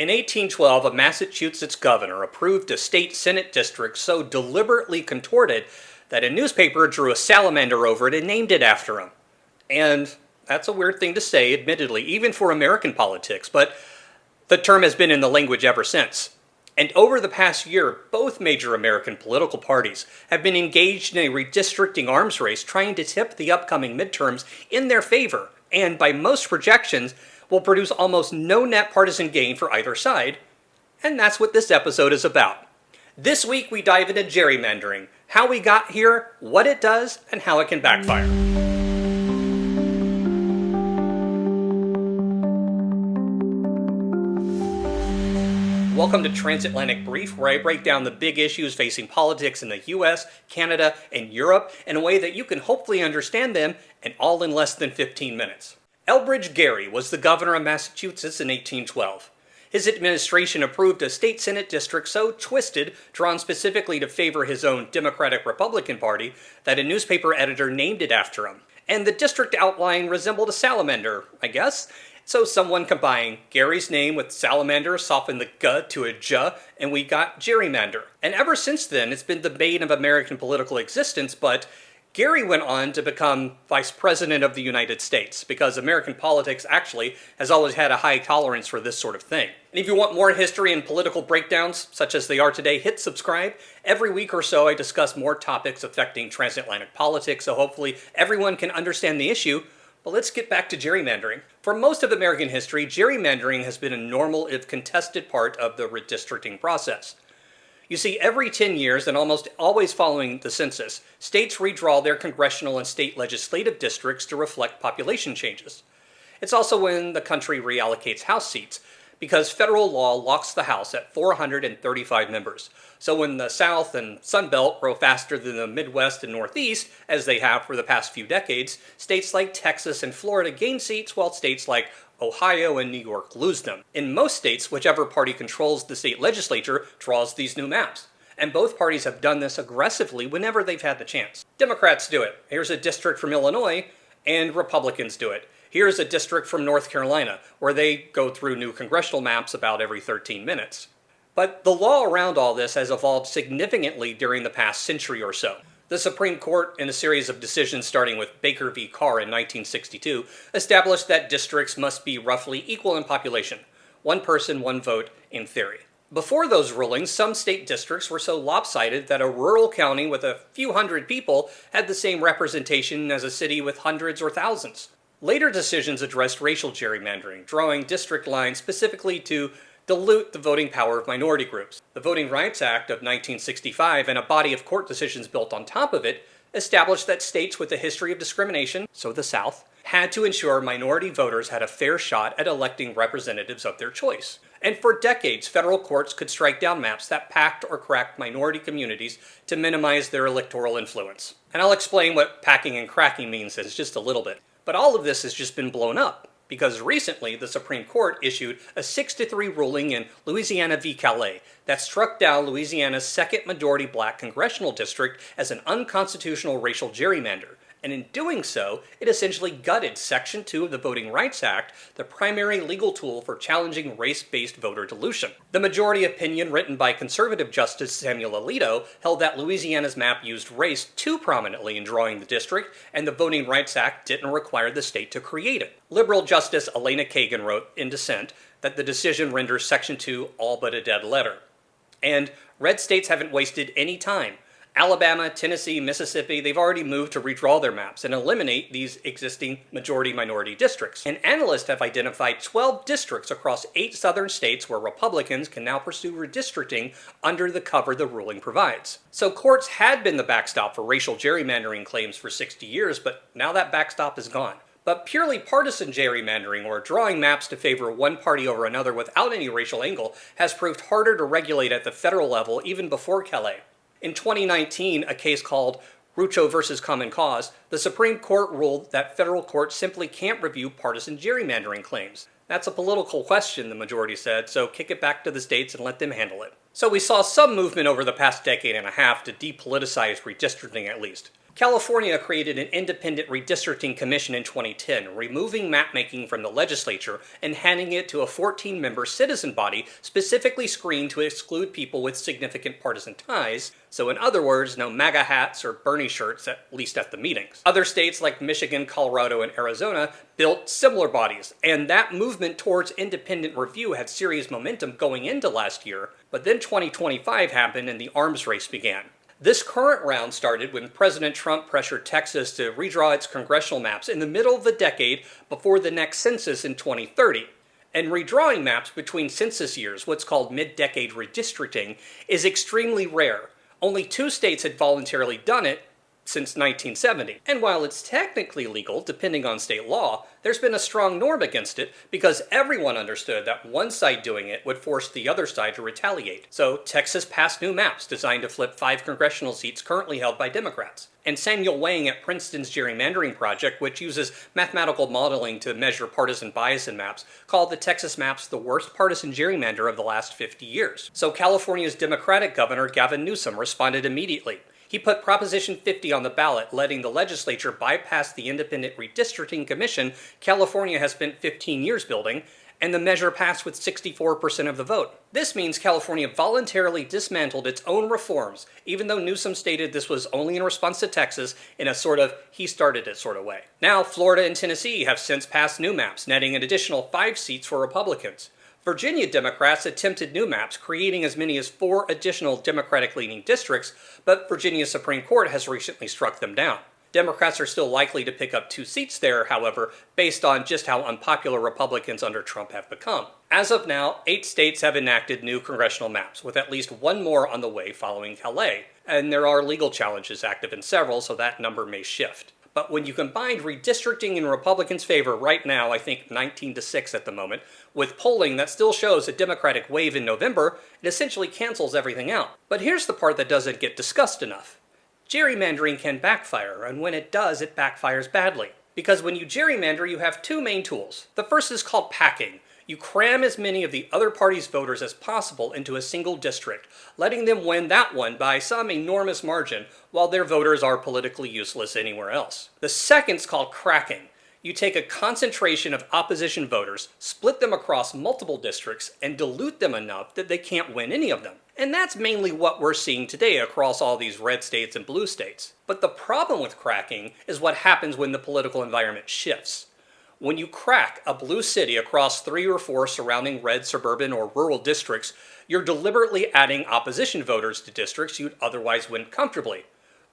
In 1812, a Massachusetts governor approved a state senate district so deliberately contorted that a newspaper drew a salamander over it and named it after him. And that's a weird thing to say, admittedly, even for American politics, but the term has been in the language ever since. And over the past year, both major American political parties have been engaged in a redistricting arms race trying to tip the upcoming midterms in their favor, and by most projections, will produce almost no net partisan gain for either side. And that's what this episode is about. This week we dive into gerrymandering, how we got here, what it does, and how it can backfire. Welcome to Transatlantic Brief, where I break down the big issues facing politics in the US, Canada, and Europe in a way that you can hopefully understand them, and all in less than 15 minutes. Elbridge Gerry was the governor of Massachusetts in 1812. His administration approved a state senate district so twisted, drawn specifically to favor his own Democratic-Republican Party, that a newspaper editor named it after him. And the district outline resembled a salamander, I guess. So someone combined Gerry's name with salamander, softened the G to a J, and we got gerrymander. And ever since then, it's been the bane of American political existence, but Gerry went on to become Vice President of the United States, because American politics actually has always had a high tolerance for this sort of thing. And if you want more history and political breakdowns, such as they are today, hit subscribe. Every week or so I discuss more topics affecting transatlantic politics, so hopefully everyone can understand the issue. But let's get back to gerrymandering. For most of American history, gerrymandering has been a normal, if contested, part of the redistricting process. You see, every 10 years, and almost always following the census, states redraw their congressional and state legislative districts to reflect population changes. It's also when the country reallocates House seats, because federal law locks the House at 435 members. So when the South and Sun Belt grow faster than the Midwest and Northeast, as they have for the past few decades, states like Texas and Florida gain seats, while states like Ohio and New York lose them. In most states, whichever party controls the state legislature draws these new maps. And both parties have done this aggressively whenever they've had the chance. Democrats do it. Here's a district from Illinois, and Republicans do it. Here's a district from North Carolina, where they go through new congressional maps about every 13 minutes. But the law around all this has evolved significantly during the past century or so. The Supreme Court, in a series of decisions starting with Baker v. Carr in 1962, established that districts must be roughly equal in population. One person, one vote, in theory. Before those rulings, some state districts were so lopsided that a rural county with a few hundred people had the same representation as a city with hundreds or thousands. Later decisions addressed racial gerrymandering, drawing district lines specifically to dilute the voting power of minority groups. The Voting Rights Act of 1965 and a body of court decisions built on top of it established that states with a history of discrimination, so the South, had to ensure minority voters had a fair shot at electing representatives of their choice. And for decades, federal courts could strike down maps that packed or cracked minority communities to minimize their electoral influence. And I'll explain what packing and cracking means in just a little bit. But all of this has just been blown up, because recently the Supreme Court issued a 6-3 ruling in Louisiana v. Calais that struck down Louisiana's second majority black congressional district as an unconstitutional racial gerrymander. And in doing so, it essentially gutted Section 2 of the Voting Rights Act, the primary legal tool for challenging race-based voter dilution. The majority opinion, written by conservative Justice Samuel Alito, held that Louisiana's map used race too prominently in drawing the district, and the Voting Rights Act didn't require the state to create it. Liberal Justice Elena Kagan wrote in dissent that the decision renders Section 2 all but a dead letter. And red states haven't wasted any time. Alabama, Tennessee, Mississippi, they've already moved to redraw their maps and eliminate these existing majority-minority districts. And analysts have identified 12 districts across 8 southern states where Republicans can now pursue redistricting under the cover the ruling provides. So courts had been the backstop for racial gerrymandering claims for 60 years, but now that backstop is gone. But purely partisan gerrymandering, or drawing maps to favor one party over another without any racial angle, has proved harder to regulate at the federal level even before Calais. In 2019, a case called Rucho versus Common Cause, the Supreme Court ruled that federal courts simply can't review partisan gerrymandering claims. That's a political question, the majority said, so kick it back to the states and let them handle it. So we saw some movement over the past decade and a half to depoliticize redistricting at least. California created an independent redistricting commission in 2010, removing mapmaking from the legislature and handing it to a 14-member citizen body specifically screened to exclude people with significant partisan ties. So in other words, no MAGA hats or Bernie shirts, at least at the meetings. Other states like Michigan, Colorado, and Arizona built similar bodies, and that movement towards independent review had serious momentum going into last year, but then 2025 happened and the arms race began. This current round started when President Trump pressured Texas to redraw its congressional maps in the middle of the decade before the next census in 2030. And redrawing maps between census years, what's called mid-decade redistricting, is extremely rare. Only 2 states had voluntarily done it since 1970. And while it's technically legal, depending on state law, there's been a strong norm against it because everyone understood that one side doing it would force the other side to retaliate. So Texas passed new maps designed to flip 5 congressional seats currently held by Democrats. And Samuel Wang at Princeton's Gerrymandering project, which uses mathematical modeling to measure partisan bias in maps, called the Texas maps the worst partisan gerrymander of the last 50 years. So California's Democratic governor Gavin Newsom responded immediately. He put Proposition 50 on the ballot, letting the legislature bypass the Independent Redistricting Commission California has spent 15 years building, and the measure passed with 64% of the vote. This means California voluntarily dismantled its own reforms, even though Newsom stated this was only in response to Texas in a sort of he started it sort of way. Now, Florida and Tennessee have since passed new maps, netting an additional 5 seats for Republicans. Virginia Democrats attempted new maps, creating as many as 4 additional Democratic-leaning districts, but Virginia's Supreme Court has recently struck them down. Democrats are still likely to pick up 2 seats there, however, based on just how unpopular Republicans under Trump have become. As of now, 8 states have enacted new congressional maps, with at least 1 more on the way following Calais, and there are legal challenges active in several, so that number may shift. But when you combine redistricting in Republicans' favor right now, I think 19-6 at the moment, with polling that still shows a Democratic wave in November, it essentially cancels everything out. But here's the part that doesn't get discussed enough. Gerrymandering can backfire, and when it does, it backfires badly. Because when you gerrymander, you have 2 main tools. The first is called packing. You cram as many of the other party's voters as possible into a single district, letting them win that one by some enormous margin, while their voters are politically useless anywhere else. The second's called cracking. You take a concentration of opposition voters, split them across multiple districts, and dilute them enough that they can't win any of them. And that's mainly what we're seeing today across all these red states and blue states. But the problem with cracking is what happens when the political environment shifts. When you crack a blue city across 3 or 4 surrounding red suburban or rural districts, you're deliberately adding opposition voters to districts you'd otherwise win comfortably.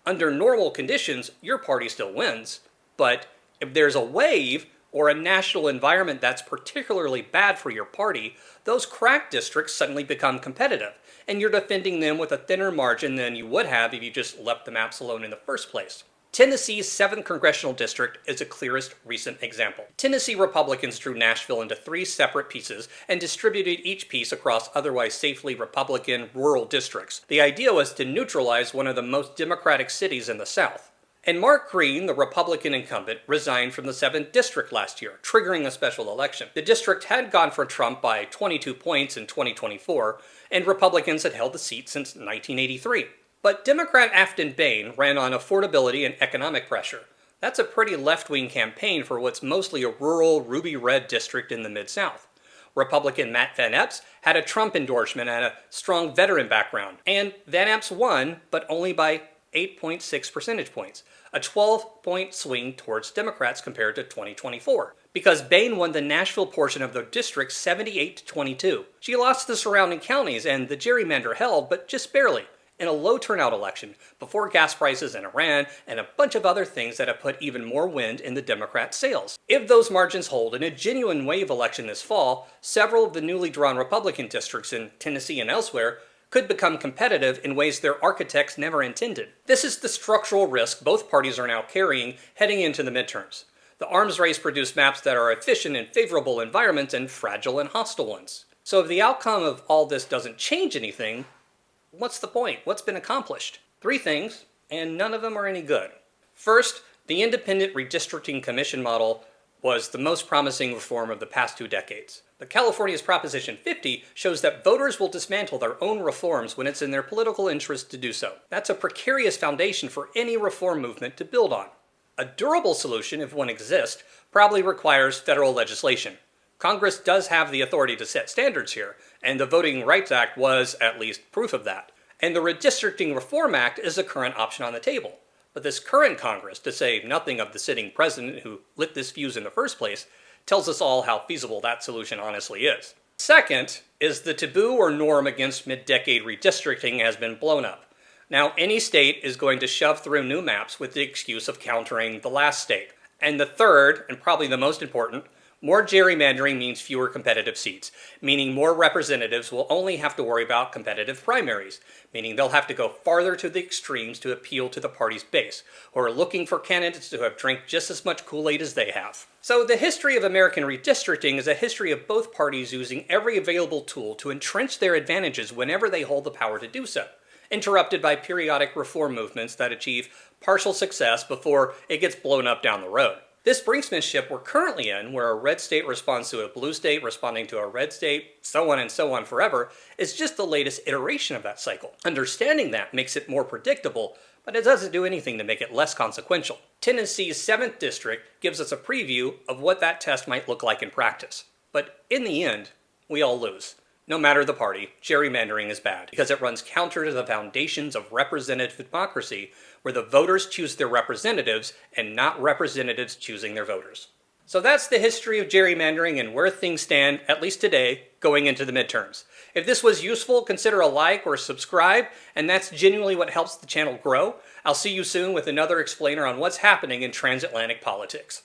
Under normal conditions, your party still wins, but if there's a wave or a national environment that's particularly bad for your party, those cracked districts suddenly become competitive, and you're defending them with a thinner margin than you would have if you just left the maps alone in the first place. Tennessee's 7th congressional district is the clearest recent example. Tennessee Republicans drew Nashville into 3 separate pieces and distributed each piece across otherwise safely Republican rural districts. The idea was to neutralize one of the most Democratic cities in the South. And Mark Green, the Republican incumbent, resigned from the 7th district last year, triggering a special election. The district had gone for Trump by 22 points in 2024, and Republicans had held the seat since 1983. But Democrat Afton Bain ran on affordability and economic pressure. That's a pretty left-wing campaign for what's mostly a rural, ruby-red district in the Mid-South. Republican Matt Van Epps had a Trump endorsement and a strong veteran background. And Van Epps won, but only by 8.6 percentage points, a 12-point swing towards Democrats compared to 2024. Because Bain won the Nashville portion of the district 78-22. She lost the surrounding counties, and the gerrymander held, but just barely, in a low turnout election, before gas prices in Iran and a bunch of other things that have put even more wind in the Democrat sails. If those margins hold in a genuine wave election this fall, several of the newly drawn Republican districts in Tennessee and elsewhere could become competitive in ways their architects never intended. This is the structural risk both parties are now carrying heading into the midterms. The arms race produced maps that are efficient in favorable environments and fragile in hostile ones. So if the outcome of all this doesn't change anything, what's the point? What's been accomplished? 3 things, and none of them are any good. First, the Independent Redistricting Commission model was the most promising reform of the past 2 decades. But California's Proposition 50 shows that voters will dismantle their own reforms when it's in their political interest to do so. That's a precarious foundation for any reform movement to build on. A durable solution, if one exists, probably requires federal legislation. Congress does have the authority to set standards here, and the Voting Rights Act was at least proof of that. And the Redistricting Reform Act is a current option on the table. But this current Congress, to say nothing of the sitting president who lit this fuse in the first place, tells us all how feasible that solution honestly is. Second is the taboo or norm against mid-decade redistricting has been blown up. Now, any state is going to shove through new maps with the excuse of countering the last state. And the third, and probably the most important, more gerrymandering means fewer competitive seats, meaning more representatives will only have to worry about competitive primaries, meaning they'll have to go farther to the extremes to appeal to the party's base, who are looking for candidates who have drank just as much Kool-Aid as they have. So the history of American redistricting is a history of both parties using every available tool to entrench their advantages whenever they hold the power to do so, interrupted by periodic reform movements that achieve partial success before it gets blown up down the road. This brinksmanship we're currently in, where a red state responds to a blue state responding to a red state, so on forever, is just the latest iteration of that cycle. Understanding that makes it more predictable, but it doesn't do anything to make it less consequential. Tennessee's 7th District gives us a preview of what that test might look like in practice. But in the end, we all lose. No matter the party, gerrymandering is bad because it runs counter to the foundations of representative democracy, where the voters choose their representatives and not representatives choosing their voters. So that's the history of gerrymandering and where things stand, at least today, going into the midterms. If this was useful, consider a like or subscribe, and that's genuinely what helps the channel grow. I'll see you soon with another explainer on what's happening in transatlantic politics.